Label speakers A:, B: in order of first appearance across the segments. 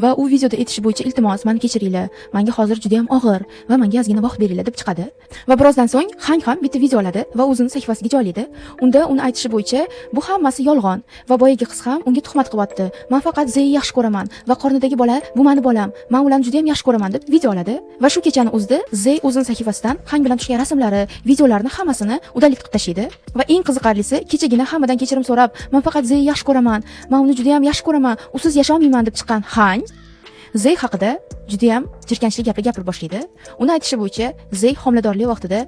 A: va u videoda aytishi bo'yicha iltimos meni kechiringlar, menga hozir juda ham og'ir va menga ozgina vaqt beringlar deb chiqadi. Va birozdan so'ng Hang ham bitta video oladi va o'zining sahifasiga joylaydi. Unda uni aytishi bo'yicha bu hammasi yolg'on va boyagi qiz ham unga tuhmat qilyapti. Men faqat Zeyi yaxshi ko'raman va qornidagi bola bu meni bolam. Men ularni juda ham yaxshi ko'raman deb video oladi. Va shu kechani o'zida Zey o'zining sahifasidan Hang bilan tushgan rasmlari, videolarini hammasini udalik qilib tashlaydi. Va eng qiziqarlisi, kechagina hammadan kechirim so'rab, men faqat Zeyi yaxshi ko'raman, men uni juda ham yaxshi ko'raman, usiz yasholmayman deb chiqqan Hang Zey haqida juda ham jirkanchli gaplar gapirib boshlaydi. Uni aytishi bo'yicha Zey homiladorlik vaqtida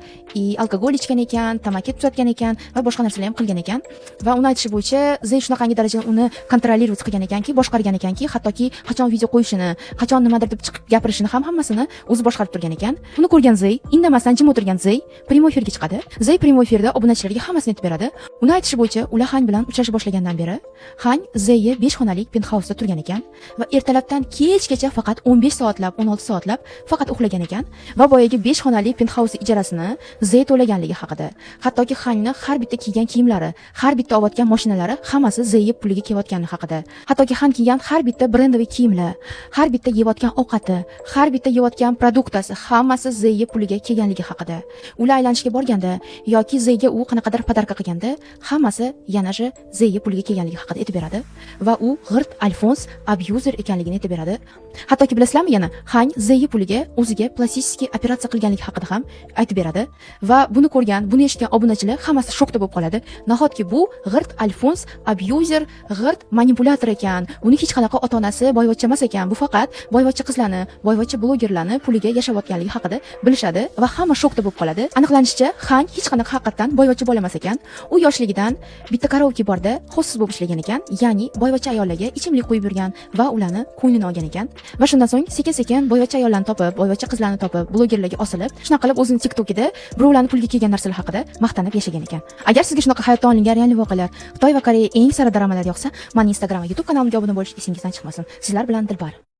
A: alkogol ichgan ekan, tamaki tutatgan ekan va boshqa narsalar ham qilgan ekan. Va uni aytishi bo'yicha Zey shunaqangi darajada uni kontrolировать qilgan ekanki, boshqargan ekanki, hattoki qachon video qo'yishini, qachon nimadir deb chiqib gapirishini ham hammasini o'zi boshqarib turgan ekan. Buni ko'rgan Zey, indamasdan jim o'tirgan Zey prямой efirga chiqadi. Zey prямой efirda obunachilarga hammasini aytib beradi. Uni aytishi bo'yicha ular Hang bilan uchrasha boshlagandan beri Hang Zeyni 5 xonalik penthousda turgan ekan va ertalabdan kechgacha faqat 15 soatlab, 16 soatlab faqat uxlagan ekan va boyagi 5 xonali penthouse ijarasini Zey to'laganligi haqida. Hattoki Hangni har bitta kiygan kiyimlari, har bitta olayotgan mashinalari hammasi Zeyni puliga kelayotgani haqida. Hattoki Hang kiygan har bitta brendoviy kiyimlar, har bitta yeyotgan ovqati, har bitta yeyotgan produktasi hammasi Zeyni puliga kelganligi haqida. Ular aylanishga borganda yoki Zeyga u qanaqadir podarka qilganda hammasi yana shu Zeyni puliga kelganligi haqida aytib beradi va u g'irt Alfons abuser ekanligini aytib beradi. Hattoki bilasizlarmi, yana Hang Zeyni puliga o'ziga plastik operatsiya qilganligi haqida ham aytib beradi va buni ko'rgan, buni eshitgan obunachilar hammasi shokda bo'lib qoladi. Nahotki bu g'irt Alfons abuser, g'irt manipulyator ekan. Uni hech qanaqa ota-onasi boyvachcha emas ekan. Bu faqat boyvachcha qizlarni, boyvachcha blogerlarni puliga yashayotganligi haqida bilishadi va hamma shokda bo'lib qoladi. Aniqlanishicha, Hang hech qanaqa haqiqatan boyvachcha bo'la emas ekan. U yoshligidan bitta karaoke barda hostsiz bo'lib ishlagan ekan, ya'ni boyvachcha ayollarga ichimlik qo'yib yurgan va ularni ko'nglini olgan ekan. Va shundan so'ng sekin-sekin boyvachcha ayollarni topib, boyvachcha qizlarni topib, blogerlarga osilib, shunaqa qilib o'zining TikTokida birovlarning puliga kelgan narsalar haqida maqtanib yashagan ekan. Agar sizga shunaqa hayotdan olingan real voqealar, Xitoy va Koreya eng sara daromadalar yoqsa, meni Instagram va YouTube kanalimga obuna bo'lish esingizdan chiqmasin. Sizlar bilan Dilbar.